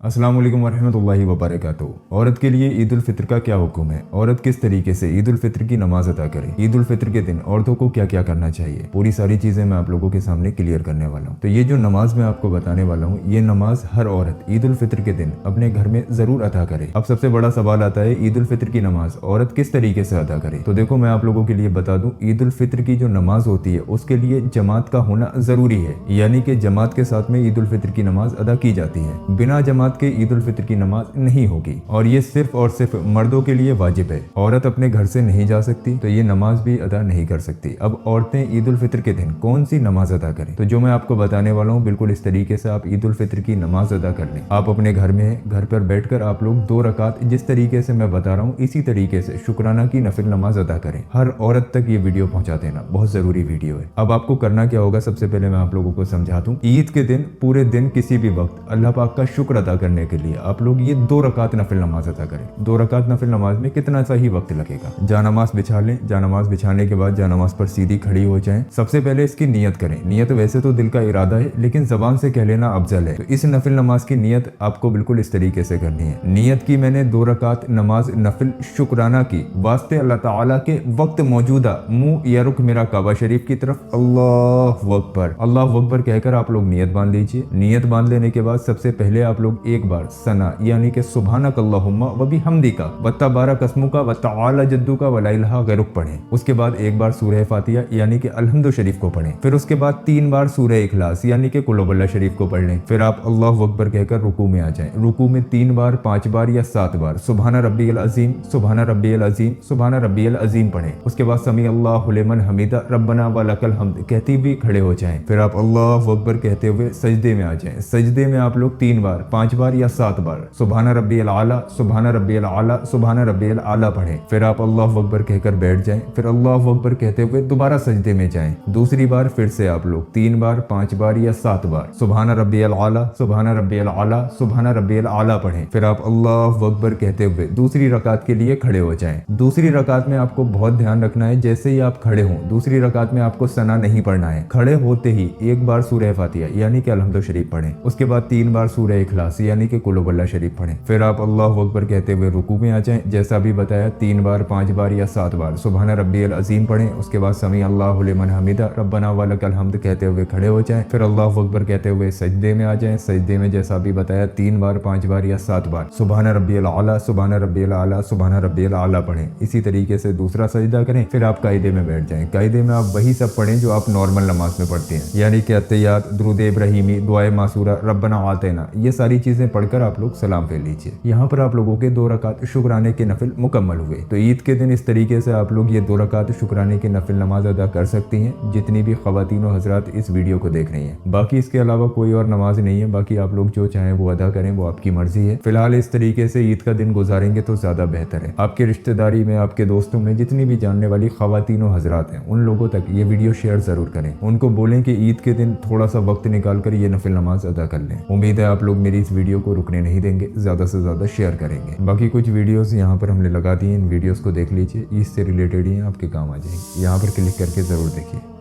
अस्सलाम वालेकुम वरहमतुल्लाहि वबरकातुहू। औरत के लिए ईद उल फित्र का क्या हुक्म है, औरत किस तरीके से ईद उल फित्र की नमाज अदा करे, ईद उल फित्र के दिन औरतों को क्या क्या करना चाहिए, पूरी सारी चीज़ें मैं आप लोगों के सामने क्लियर करने वाला हूँ। तो ये जो नमाज मैं आपको बताने वाला हूँ, ये नमाज हर औरत ईद उल फित्र के दिन अपने घर में ज़रूर अदा करे। अब सबसे बड़ा सवाल आता है, ईद उल फित्र की नमाज औरत किस तरीके से अदा करे। तो देखो, मैं आप लोगों के लिए बता दूँ, ईद उल फित्र की जो नमाज होती है उसके लिए जमात का होना ज़रूरी है, यानी कि जमात के साथ में ईद उल फित्र की नमाज अदा की जाती है। बिना जमात के ईद उल फित्र की नमाज नहीं होगी और ये सिर्फ और सिर्फ मर्दों के लिए वाजिब है। औरत अपने घर से नहीं जा सकती, तो ये नमाज भी अदा नहीं कर सकती। अब औरतें ईद उल फित्र के दिन कौन सी नमाज अदा करें, तो जो मैं आपको बताने वाला हूँ, बिल्कुल इस तरीके से आप ईद उल फित्र की नमाज अदा कर लें। आप अपने घर में हैं, घर पर बैठकर आप लोग 2 रकात जिस तरीके से मैं बता रहा हूँ इसी तरीके से शुक्राना की नफिल नमाज अदा करें। हर औरत तक ये वीडियो पहुंचा देना, बहुत जरूरी वीडियो है। अब आपको करना क्या होगा, सबसे पहले मैं आप लोगों को समझा दूं। ईद के दिन पूरे दिन किसी भी वक्त अल्लाह पाक का शुक्र अदा करने के लिए आप लोग ये 2 रकात नफिल नमाज अदा करें। 2 रकात नफिल नमाज में कितना सा ही वक्त लगेगा। जानमाज बिछा लें, जानमाज बिछाने के बाद जानमाज पर सीधी खड़ी हो जाएं। सबसे पहले इसकी नियत करें। नियत वैसे तो दिल का इरादा है, लेकिन जबान से कह लेना अफजल है। तो इस नफिल नमाज की नियत आपको बिल्कुल इस तरीके से करनी है। नियत की मैंने 2 रकात नमाज नफिल शुक्राना की वास्ते अल्लाह ताला के वक्त मौजूदा मुंह या रुख मेरा काबा शरीफ की तरफ अल्लाह अकबर, अल्लाह अकबर कहकर आप लोग नियत बांध लीजिए। नियत बांध लेने के बाद सबसे पहले आप लोग एक बार सना यानी कि सुभानक अल्लाहुम्मा व बिहम्दिका व तबारक अस्मुका व तआला जद्दुका व ला इलाहा गैरुक पढ़ें। उसके बाद एक बार सूरह फातिहा यानी कि अल्हम्दु शरीफ को पढ़ें। फिर उसके बाद 3 बार सूरह इखलास यानी कि कुल हुवल्लाह शरीफ को पढ़ लें। फिर आप अल्लाहु अकबर कहकर रुकू में आ जाएं। रुकू में 3 बार, 5 बार या 7 बार सुभान रब्बियल अज़ीम, सुभान रब्बियल अज़ीम, सुभान रब्बियल अज़ीम पढ़ें। उसके बाद समी अल्लाहु लिमन हमीदा रब्बना व लकल हम्द कहती भी खड़े हो जाएं। फिर आप अल्लाहु अकबर कहते हुए सजदे में आ जाएं। सजदे में आप लोग 3 बार, 5 बार या 7 बार सुभान रब्बियल आला, सुभान रब्बियल आला, सुभान रब्बियल आला पढ़ें। फिर आप अल्लाहु अकबर कहकर बैठ जाएं। फिर अल्लाहु अकबर कहते हुए दोबारा सजदे में जाएं। दूसरी बार फिर से आप लोग 3 बार, 5 बार या 7 बार सुभान रब्बियल आला, सुभान रब्बियल आला, सुभान रब्बियल आला पढ़ें। फिर आप अल्लाहु अकबर कहते हुए दूसरी रकात के लिए खड़े हो जाएं। दूसरी रकात में आपको बहुत ध्यान रखना है, जैसे ही आप खड़े हों दूसरी रकात में आपको सना नहीं पढ़ना है। खड़े होते ही एक बार सूरह फातिहा यानी कि अल्हम्दु शरीफ पढ़ें। उसके बाद 3 बार सूरह इखलास यानी कि कुल हुवल्लाह शरीफ पढ़ें। फिर आप अल्लाहु अकबर कहते हुए रुकू में आ जाएं। जैसा भी बताया 3 बार, 5 बार या 7 बार सुभान रब्बियल अज़ीम पढ़ें। उसके बाद समी अल्लाहु लिमन हमीदा रब्बना व लकल हम्द कहते हुए खड़े हो जाएं। फिर अल्लाहु अकबर कहते हुए सजदे में आ जाएं। सजदे में जैसा भी बताया 3 बार, 5 बार या 7 बार सुभान रब्बियल आला, सुभान रब्बियल आला, सुभान रब्बियल आला पढ़ें। इसी तरीके से दूसरा सजदा करें। फिर आप कायदे में बैठ जाएं। कायदे में आप वही सब पढ़ें जो आप नॉर्मल नमाज में पढ़ते हैं, यानी कि अत्तहियात, दुरूद इब्राहिमी, दुआए मासूरा, रब्बना आतेना, ये सारी चीजें पढ़कर आप लोग सलाम फेर लीजिए। यहाँ पर आप लोगों के 2 रकात शुक्राने के नफिल मुकम्मल हुए। तो ईद के दिन इस तरीके से आप लोग ये 2 रकात शुक्राने के नफिल नमाज अदा कर सकती हैं, जितनी भी खवातीन और हजरात इस वीडियो को देख रही हैं। बाकी इसके अलावा कोई और नमाज नहीं है। बाकी आप लोग जो चाहें वो अदा करें, वो आपकी मर्जी है। फिलहाल इस तरीके से ईद का दिन गुजारेंगे तो ज्यादा बेहतर है। आपके रिश्तेदारी में, आपके दोस्तों में जितनी भी जानने वाली खवातीन और हजरात हैं, उन लोगों तक ये वीडियो शेयर जरूर करें। उनको बोलें कि ईद के दिन थोड़ा सा वक्त निकाल कर ये नफिल नमाज अदा कर लें। उम्मीद है आप लोग मेरी इस वीडियो को रुकने नहीं देंगे, ज्यादा से ज्यादा शेयर करेंगे। बाकी कुछ वीडियोस यहाँ पर हमने लगा दी हैं, इन वीडियोस को देख लीजिए, ईद से रिलेटेड ही आपके काम आ जाएंगे। यहाँ पर क्लिक करके जरूर देखिए।